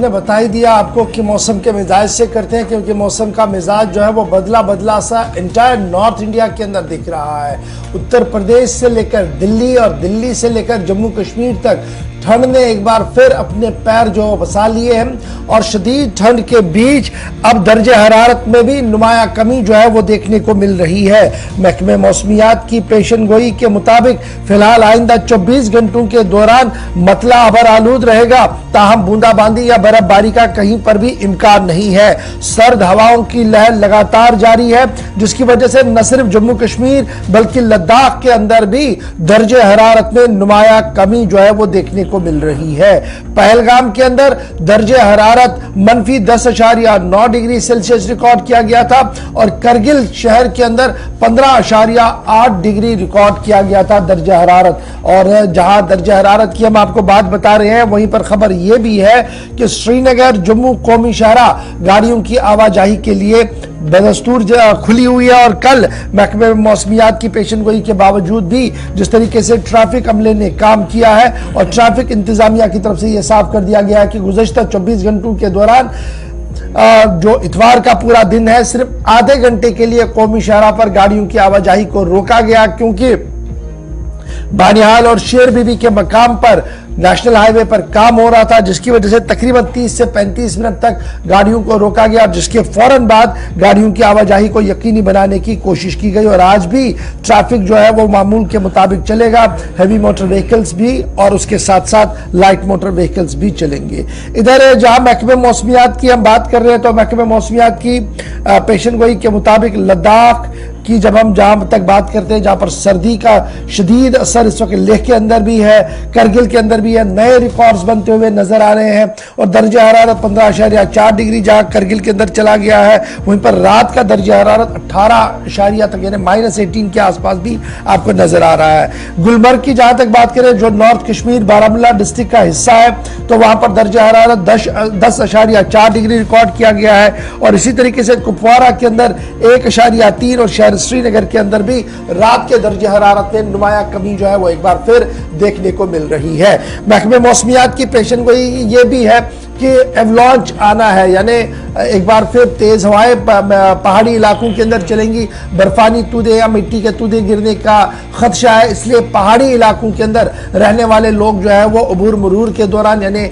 نے بتا ہی دیا آپ کو کہ موسم کے مزاج سے کرتے ہیں، کیونکہ موسم کا مزاج جو ہے وہ بدلا سا انٹائر نارتھ انڈیا کے اندر دکھ رہا ہے۔ اتر پردیش سے لے کر دلی اور دلی سے لے کر جموں کشمیر تک ٹھنڈ نے ایک بار پھر اپنے پیر جو بسا لیے ہیں، اور شدید ٹھنڈ کے بیچ اب درجہ حرارت میں بھی نمایاں کمی جو ہے وہ دیکھنے کو مل رہی ہے۔ محکمہ موسمیات کی پیشن گوئی کے مطابق فی الحال آئندہ 24 گھنٹوں کے دوران مطلع ابر آلود رہے گا، تاہم بوندا باندی یا برف باری کا کہیں پر بھی امکان نہیں ہے۔ سرد ہواؤں کی لہر لگاتار جاری ہے، جس کی وجہ سے نہ صرف جموں کشمیر بلکہ لداخ کے اندر بھی درجہ حرارت میں نمایاں کمی جو ہے وہ دیکھنے کو مل رہی ہے۔ پہلگام کے اندر درجہ حرارت -10.9 ڈگری سیلسیس ریکارڈ کیا گیا تھا، اور کرگل شہر کے اندر 15.8 ڈگری ریکارڈ کیا گیا تھا درجہ حرارت۔ اور جہاں درجہ حرارت کی ہم آپ کو بات بتا رہے ہیں، وہیں پر خبر یہ بھی ہے کہ سری نگر جموں قومی شاہراہ گاڑیوں کی آواجاہی کے لیے بدستور کھلی ہوئی ہے، اور کل محکمہ موسمیات کی پیشن گوئی کے باوجود بھی جس طریقے سے ٹریفک عملے نے کام کیا ہے اور ٹریفک انتظامیہ کی طرف سے یہ صاف کر دیا گیا ہے کہ گزشتہ 24 گھنٹوں کے دوران جو اتوار کا پورا دن ہے، صرف آدھے گھنٹے کے لیے قومی شاہراہ پر گاڑیوں کی آواجاہی کو روکا گیا، کیونکہ بانیہال اور شیر بی بی کے مقام پر نیشنل ہائی وے پر کام ہو رہا تھا، جس کی وجہ سے تقریباً 30 سے 35 منٹ تک گاڑیوں کو روکا گیا، جس کے فوراً بعد گاڑیوں کی آواجاہی کو یقینی بنانے کی کوشش کی گئی، اور آج بھی ٹریفک جو ہے وہ معمول کے مطابق چلے گا۔ ہیوی موٹر وہیکلز بھی اور اس کے ساتھ ساتھ لائٹ موٹر وہیکلز بھی چلیں گے۔ ادھر جہاں محکمہ موسمیات کی ہم بات کر رہے ہیں، تو محکمہ موسمیات کی پیشن گوئی کے مطابق لداخ کی جب ہم جہاں تک بات کرتے ہیں، جہاں پر سردی کا شدید اثر اس وقت لیہ کے اندر بھی ہے، کرگل کے اندر بھی ہے، نئے ریکارڈز بنتے ہوئے نظر آ رہے ہیں، اور درجہ حرارت 15.4 ڈگری جہاں کرگل کے اندر چلا گیا ہے، وہیں پر رات کا درجہ حرارت 18 تک یعنی -18 کے آس پاس بھی آپ کو نظر آ رہا ہے۔ گلمرگ کی جہاں تک بات کریں، جو نارتھ کشمیر بارہمولہ ڈسٹرکٹ کا حصہ ہے، تو وہاں پر درجہ حرارت 10.4 ڈگری ریکارڈ کیا گیا ہے، اور اسی طریقے سے کپوارہ کے اندر 1.3 اور شہر سری نگر کے اندر بھی رات کے درجہ حرارت میں نمایاں کمی جو ہے وہ ایک بار پھر دیکھنے کو مل رہی ہے۔ محکمہ موسمیات کی پیشن گوئی یہ بھی ہے کہ ایولانچ آنا ہے، یعنی ایک بار پھر تیز ہوائیں پہاڑی علاقوں کے اندر چلیں گی، برفانی تودے یا مٹی کے تودے گرنے کا خدشہ ہے، اس لیے پہاڑی علاقوں کے اندر رہنے والے لوگ جو ہے وہ عبور مرور کے دوران یعنی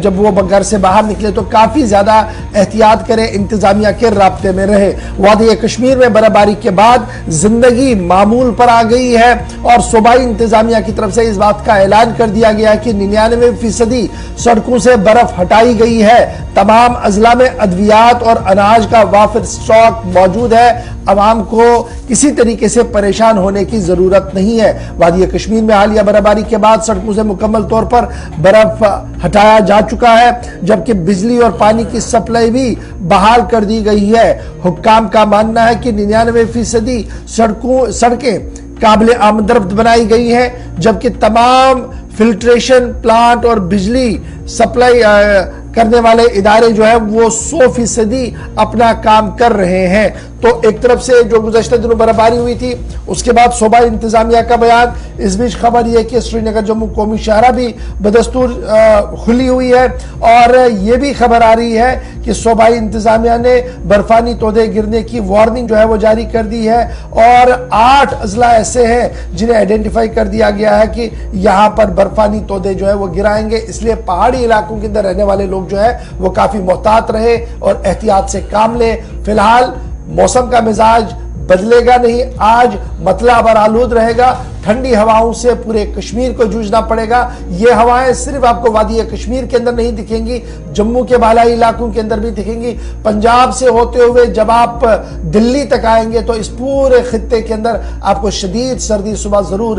جب وہ گھر سے باہر نکلے تو کافی زیادہ احتیاط کریں، انتظامیہ کے رابطے میں رہے۔ وادی کشمیر میں برف باری کے بعد زندگی معمول پر آ گئی ہے، اور صوبائی انتظامیہ کی طرف سے اس بات کا اعلان کر دیا گیا ہے کہ 99% سڑکوں سے برف ہٹائی گئی ہے، تمام اضلاع میں ادویات اور اناج کا وافر سٹاک موجود ہے، عوام کو کسی طریقے سے پریشان ہونے کی ضرورت نہیں ہے۔ وادی کشمیر میں حالیہ برف باری کے بعد سڑکوں سے مکمل طور پر برف ہٹایا جا چکا ہے، جبکہ بجلی اور پانی کی سپلائی بھی بحال کر دی گئی ہے۔ حکام کا ماننا ہے کہ 99% سڑکیں قابل آمد بنائی گئی ہیں، جبکہ تمام فلٹریشن پلانٹ اور بجلی سپلائی کرنے والے ادارے جو ہے وہ 100% اپنا کام کر رہے ہیں۔ تو ایک طرف سے جو گزشتہ دنوں برف باری ہوئی تھی، اس کے بعد صوبائی انتظامیہ کا بیان، اس بیچ خبر یہ کہ سری نگر جموں قومی شاہراہ بھی بدستور کھلی ہوئی ہے، اور یہ بھی خبر آ رہی ہے کہ صوبائی انتظامیہ نے برفانی تودے گرنے کی وارننگ جو ہے وہ جاری کر دی ہے، اور 8 اضلاع ایسے ہیں جنہیں آئیڈینٹیفائی کر دیا گیا ہے کہ یہاں پر برفانی تودے جو ہے وہ گرائیں گے، اس لیے پہاڑی علاقوں کے اندر رہنے والے لوگ جو ہے وہ کافی محتاط رہے اور احتیاط سے کام لیں۔ فی الحال موسم کا مزاج بدلے گا نہیں، آج مطلع ابر آلود رہے گا، ٹھنڈی ہواؤں سے پورے کشمیر کو جوجھنا پڑے گا۔ یہ ہوائیں صرف آپ کو وادی کشمیر کے اندر نہیں دکھیں گی، جموں کے بالائی علاقوں کے اندر بھی دکھیں گی، پنجاب سے ہوتے ہوئے جب آپ دلی تک آئیں گے تو اس پورے خطے کے اندر آپ کو شدید سردی صبح ضرور